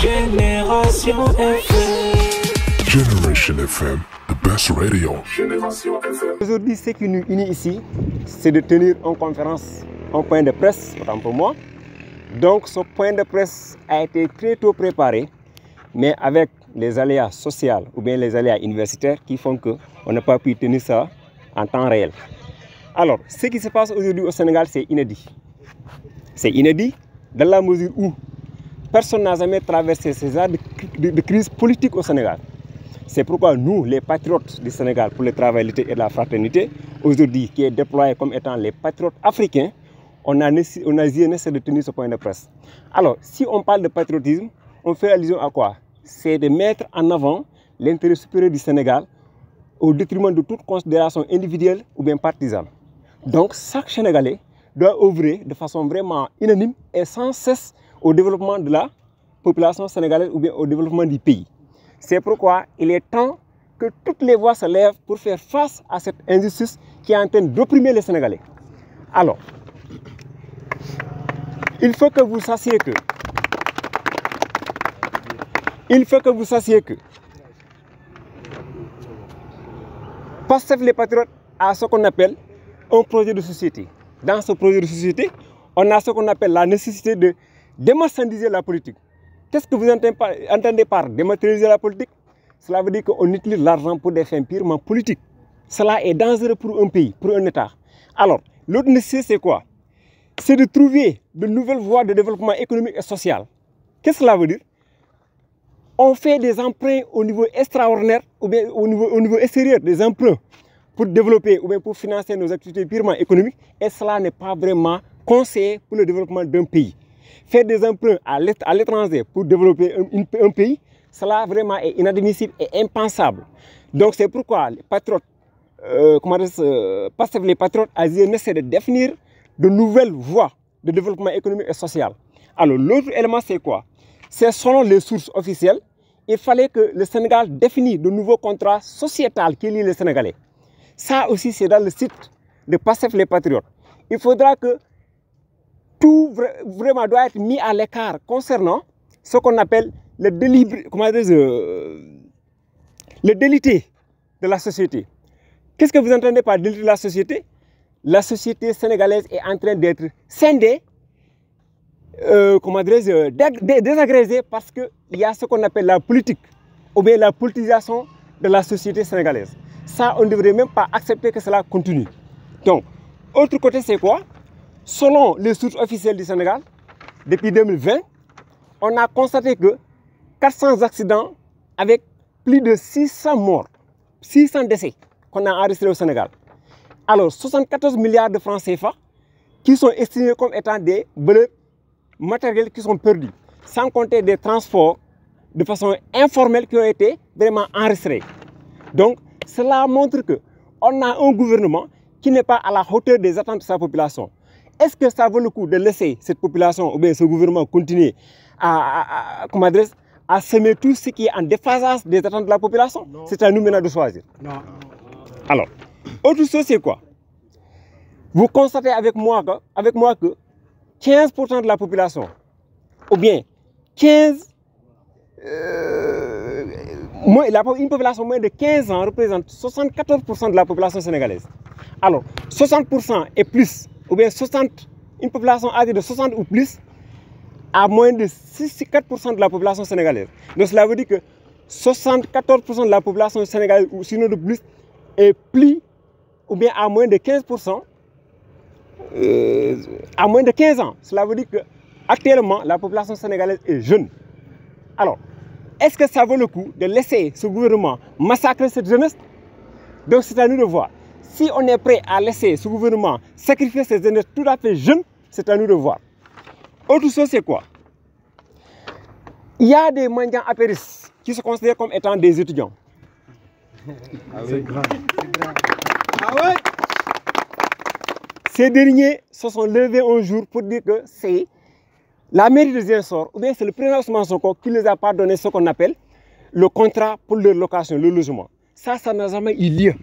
Génération FM. Generation FM, the best radio. Génération FM. Aujourd'hui, ce qui nous unit ici, c'est de tenir une conférence, un point de presse, autant pour moi. Donc, ce point de presse a été très tôt préparé, mais avec les aléas sociaux ou bien les aléas universitaires qui font qu'on n'a pas pu tenir ça en temps réel. Alors, ce qui se passe aujourd'hui au Sénégal, c'est inédit. C'est inédit dans la mesure où personne n'a jamais traversé ces heures de crise politique au Sénégal. C'est pourquoi nous, les patriotes du Sénégal pour le travail, l'été et la fraternité, aujourd'hui qui est déployé comme étant les patriotes africains, on a nécessité de tenir ce point de presse. Alors, si on parle de patriotisme, on fait allusion à quoi? C'est de mettre en avant l'intérêt supérieur du Sénégal au détriment de toute considération individuelle ou bien partisane. Donc, chaque Sénégalais doit œuvrer de façon vraiment unanime et sans cesse au développement de la population sénégalaise ou bien au développement du pays. C'est pourquoi il est temps que toutes les voix se lèvent pour faire face à cette injustice qui est en train d'opprimer les Sénégalais. Alors, il faut que vous sachiez que Pastef les Patriotes a ce qu'on appelle un projet de société. Dans ce projet de société, on a ce qu'on appelle la nécessité de démarchandiser la politique. Qu'est-ce que vous entendez par dématérialiser la politique? Cela veut dire qu'on utilise l'argent pour des fins purement politiques. Cela est dangereux pour un pays, pour un État. Alors, l'autre nécessité, c'est quoi? C'est de trouver de nouvelles voies de développement économique et social. Qu'est-ce que cela veut dire? On fait des emprunts au niveau extraordinaire ou bien au niveau extérieur, des emprunts pour développer ou bien pour financer nos activités purement économiques. Et cela n'est pas vraiment conseillé pour le développement d'un pays. Faire des emprunts à l'étranger pour développer un pays, cela vraiment est inadmissible et impensable. Donc c'est pourquoi les patriotes, Pastef les patriotes, essaient de définir de nouvelles voies de développement économique et social. Alors l'autre élément c'est quoi? C'est selon les sources officielles, il fallait que le Sénégal définisse de nouveaux contrats sociétals qui lient les Sénégalais. Ça aussi c'est dans le site de Pastef les patriotes. Il faudra que tout vraiment doit être mis à l'écart concernant ce qu'on appelle le délité de la société. Qu'est-ce que vous entendez par délité de la société? La société sénégalaise est en train d'être scindée, désagrégée parce qu'il y a ce qu'on appelle la politique ou bien la politisation de la société sénégalaise. Ça, on ne devrait même pas accepter que cela continue. Donc, autre côté, c'est quoi? Selon les sources officielles du Sénégal, depuis 2020, on a constaté que 400 accidents avec plus de 600 morts, 600 décès qu'on a enregistrés au Sénégal. Alors, 74 milliards de francs CFA qui sont estimés comme étant des valeurs matérielles qui sont perdues, sans compter des transports de façon informelle qui ont été vraiment enregistrés. Donc, cela montre qu'on a un gouvernement qui n'est pas à la hauteur des attentes de sa population. Est-ce que ça vaut le coup de laisser cette population ou bien ce gouvernement continuer à semer tout ce qui est en déphasage des attentes de la population? C'est à nous maintenant de choisir. Non. Alors, autre chose c'est quoi? Vous constatez avec moi que 15% de la population, ou bien une population moins de 15 ans représente 74% de la population sénégalaise. Alors, 60% et plus, ou bien une population âgée de 60 ou plus, à moins de 64% de la population sénégalaise. Donc cela veut dire que 74% de la population sénégalaise, ou sinon de plus, est plus, ou bien à moins de 15%, à moins de 15 ans. Cela veut dire qu'actuellement, la population sénégalaise est jeune. Alors, est-ce que ça vaut le coup de laisser ce gouvernement massacrer cette jeunesse? Donc c'est à nous de voir. Si on est prêt à laisser ce gouvernement sacrifier cette jeunesse tout à fait jeune, c'est à nous de voir. Autre chose, c'est quoi? Il y a des mendiants apéristes qui se considèrent comme étant des étudiants. Ah oui. C'est grave. Ah ouais? Ces derniers se sont levés un jour pour dire que c'est la mairie de Ziguinchor, ou bien c'est le président Ousmane Sonko qui les a pas donné ce qu'on appelle le contrat pour leur location, le logement. Ça n'a jamais eu lieu.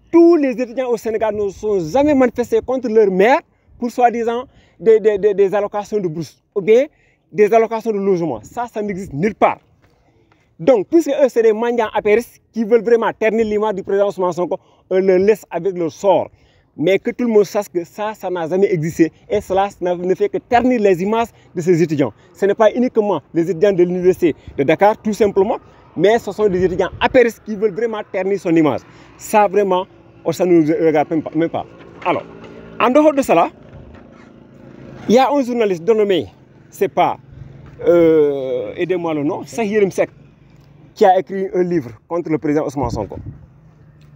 Tous les étudiants au Sénégal ne sont jamais manifestés contre leur maire pour soi-disant des allocations de bourse. Ou bien des allocations de logement. Ça n'existe nulle part. Donc, puisque eux, c'est des mendiants apéristes qui veulent vraiment ternir l'image du président Ousmane Sonko, on le laisse avec leur sort. Mais que tout le monde sache que ça n'a jamais existé. Et cela ne fait que ternir les images de ces étudiants. Ce n'est pas uniquement les étudiants de l'université de Dakar, tout simplement, mais ce sont des étudiants apéristes qui veulent vraiment ternir son image. Ça, vraiment, ça ne nous regarde même pas. Alors, en dehors de cela, il y a un journaliste dénommé, c'est pas, aidez-moi le nom, Cheikh Yérim Seck, qui a écrit un livre contre le président Ousmane Sonko.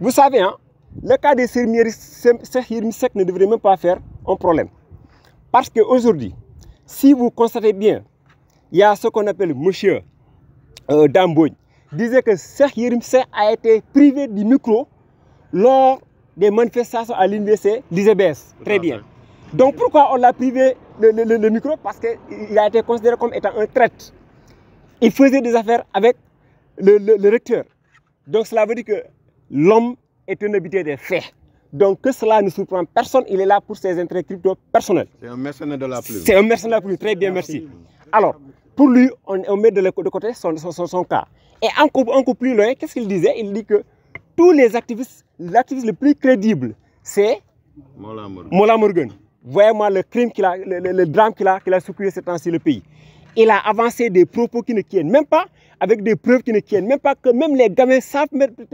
Vous savez, hein, le cas des Cheikh Yérim Seck ne devrait même pas faire un problème. Parce qu'aujourd'hui, si vous constatez bien, il y a ce qu'on appelle monsieur Dambougne, disait que Cheikh Yérim Seck a été privé du micro lors des manifestations à l'université l'ISEBS. Très bien. Donc pourquoi on l'a privé le micro? Parce qu'il a été considéré comme étant un traître. Il faisait des affaires avec le recteur. Donc cela veut dire que l'homme est un habitué des faits. Donc que cela ne surprend personne, il est là pour ses intérêts crypto personnels. C'est un mercenaire de la plume. C'est un mercenaire de la plume, très bien, merci. Alors, pour lui, on met de côté son cas. Et encore plus loin, qu'est-ce qu'il disait? Il dit que tous les activistes, l'activiste le plus crédible, c'est Mollah Morgun. Voyez-moi le crime le drame qu'il a secoué ces temps-ci le pays. Il a avancé des propos qui ne tiennent même pas, avec des preuves qui ne tiennent même pas, que même les gamins savent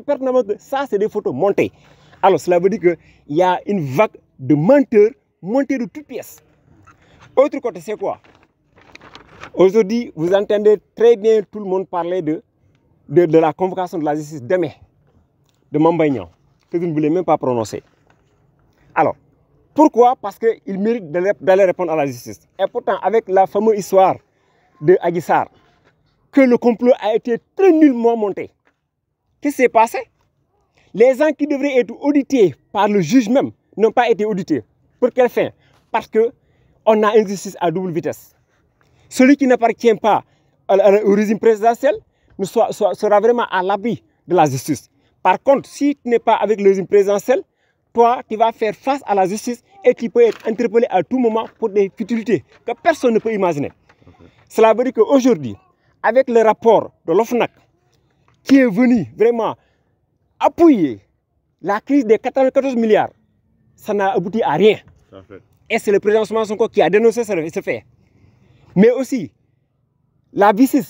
pertinemment que ça, c'est des photos montées. Alors, cela veut dire qu'il y a une vague de menteurs montés de toutes pièces. Autre côté, c'est quoi? Aujourd'hui, vous entendez très bien tout le monde parler de la convocation de la justice demain, de Mame Mbaye Niang, que vous ne voulez même pas prononcer. Alors, pourquoi? Parce qu'il mérite d'aller répondre à la justice. Et pourtant, avec la fameuse histoire de Adji Sarr, que le complot a été très nullement monté. Qu'est-ce qui s'est passé? Les gens qui devraient être audités par le juge même n'ont pas été audités. Pour quelle fin? Parce qu'on a une justice à double vitesse. Celui qui n'appartient pas au régime présidentiel sera vraiment à l'abri de la justice. Par contre, si tu n'es pas avec le régime présidentiel, toi, tu vas faire face à la justice et tu peux être interpellé à tout moment pour des futilités que personne ne peut imaginer. Cela veut dire qu'aujourd'hui, avec le rapport de l'OFNAC, qui est venu vraiment appuyer la crise des 94 milliards, ça n'a abouti à rien. Et c'est le président Ousmane Sonko qui a dénoncé ce fait. Mais aussi, la BBC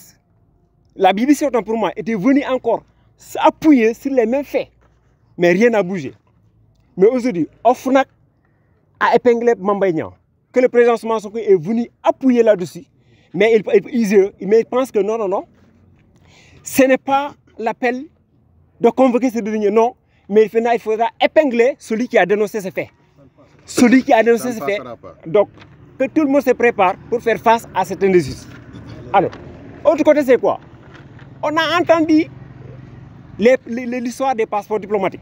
autant pour moi, était venue encore s'appuyer sur les mêmes faits. Mais rien n'a bougé. Mais aujourd'hui, OFNAC a épinglé Mame Mbaye Niang, que le président Ousmane Sonko est venu appuyer là-dessus. Mais il pense que non, ce n'est pas l'appel de convoquer ce dernier, non, mais il faudra épingler celui qui a dénoncé ce fait. Celui qui a dénoncé ce fait. Donc, que tout le monde se prépare pour faire face à cette injustice. Alors, autre côté, c'est quoi? On a entendu l'histoire des passeports diplomatiques.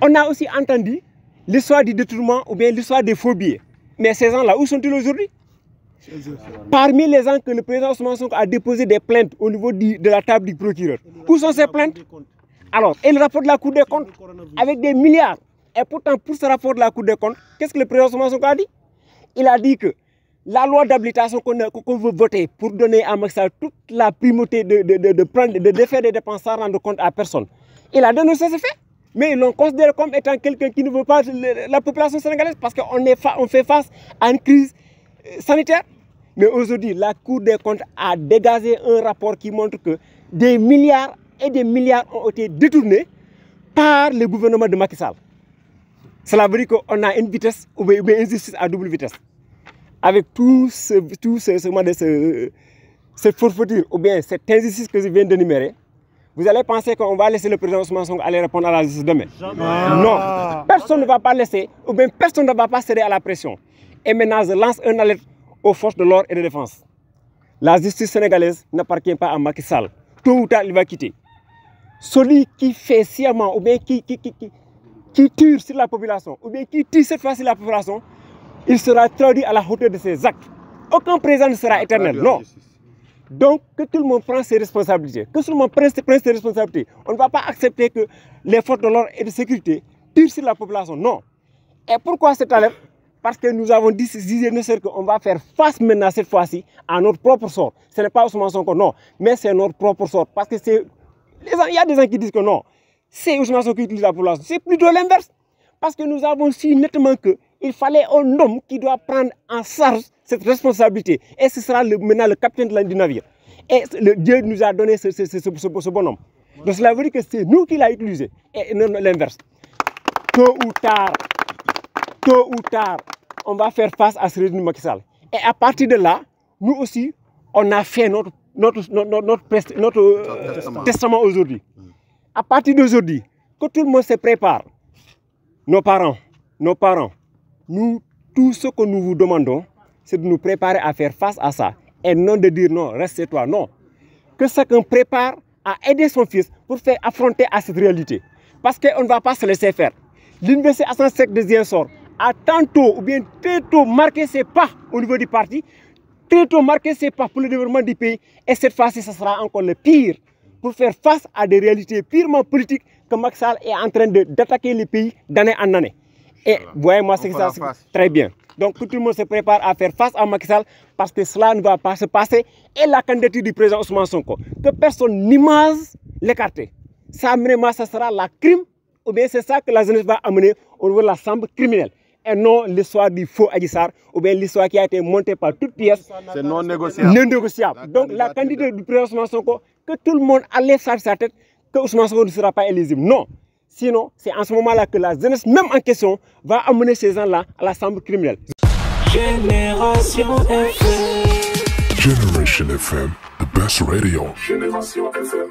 On a aussi entendu l'histoire du détournement ou bien l'histoire des faux billets. Mais ces gens-là, où sont-ils aujourd'hui? Parmi les gens que le président Ousmane Sonko a déposé des plaintes au niveau de la table du procureur, où sont ces plaintes? Alors, et le rapport de la Cour des comptes avec des milliards. Et pourtant, pour ce rapport de la Cour des comptes, qu'est-ce que le président Ousmane Sonko a dit? Il a dit que la loi d'habilitation qu'on veut voter pour donner à Macky Sall toute la primauté de faire des dépenses sans rendre compte à personne, il a dénoncé ce fait. Mais ils l'ont considéré comme étant quelqu'un qui ne veut pas la population sénégalaise parce qu'on fait face à une crise sanitaire. Mais aujourd'hui, la Cour des comptes a dégagé un rapport qui montre que des milliards et des milliards ont été détournés par le gouvernement de Macky Sall. Cela veut dire qu'on a une vitesse ou bien une justice à double vitesse. Avec cette forfaiture ou bien cette injustice que je viens d'énumérer, vous allez penser qu'on va laisser le président Ousmane Sonko aller répondre à la justice demain. Non, personne ne va pas laisser ou bien personne ne va pas céder à la pression. Et maintenant, je lance un alerte aux forces de l'ordre et de défense. La justice sénégalaise n'appartient pas à Macky Sall. Tôt ou tard, il va quitter. Celui qui fait sciemment ou bien qui tire sur la population ou bien qui tire cette fois sur la population, il sera traduit à la hauteur de ses actes. Aucun président ne sera éternel, non. Donc, que tout le monde prenne ses responsabilités. Que tout le monde prenne ses responsabilités. On ne va pas accepter que les forces de l'ordre et de sécurité tirent sur la population, non. Et pourquoi cette alerte? parce que nous avons dit qu'on va faire face maintenant cette fois-ci à notre propre sort. Ce n'est pas Ousmane Sonko, non, mais c'est notre propre sort. Parce que il y a des gens qui disent que non, c'est Ousmane Sonko qui utilise la population. C'est plutôt l'inverse. Parce que nous avons su nettement qu'il fallait un homme qui doit prendre en charge cette responsabilité. Et ce sera maintenant le capitaine du navire. Et Dieu nous a donné ce bonhomme. Donc cela veut dire que c'est nous qui l'avons utilisé. Et non l'inverse. Tôt ou tard, on va faire face à ce régime Macky Sall. Et à partir de là, nous aussi, on a fait notre testament aujourd'hui. À partir d'aujourd'hui, que tout le monde se prépare, nos parents, nous, tout ce que nous vous demandons, c'est de nous préparer à faire face à ça. Et non de dire non, reste chez toi, non. Que chacun prépare à aider son fils pour faire affronter à cette réalité. Parce qu'on ne va pas se laisser faire. L'université Assane Seck de Ziguinchor a tantôt ou bien très tôt marqué ses pas au niveau du parti, très tôt marqué ses pas pour le développement du pays. Et cette fois-ci, ce sera encore le pire pour faire face à des réalités purement politiques que Macky Sall est en train d'attaquer les pays d'année en année. Et voyez-moi ce que ça se passe très bien. Donc tout le monde se prépare à faire face à Macky Sall parce que cela ne va pas se passer. Et la candidature du président Ousmane Sonko, que personne n'image l'écarter. Ça, ça sera la crime, ou bien c'est ça que la jeunesse va amener au niveau de la chambre criminelle. Et non l'histoire du faux Adji Sarr, ou bien l'histoire qui a été montée par toutes pièces. C'est non négociable. Non négociable. Donc la candidature du président Ousmane Sonko, que tout le monde allait faire sa tête, que Ousmane Sonko ne sera pas éligible. Non. Sinon, c'est en ce moment-là que la jeunesse, même en question, va amener ces gens-là à la chambre criminelle. Génération FM. Generation FM, the best radio. Génération FM.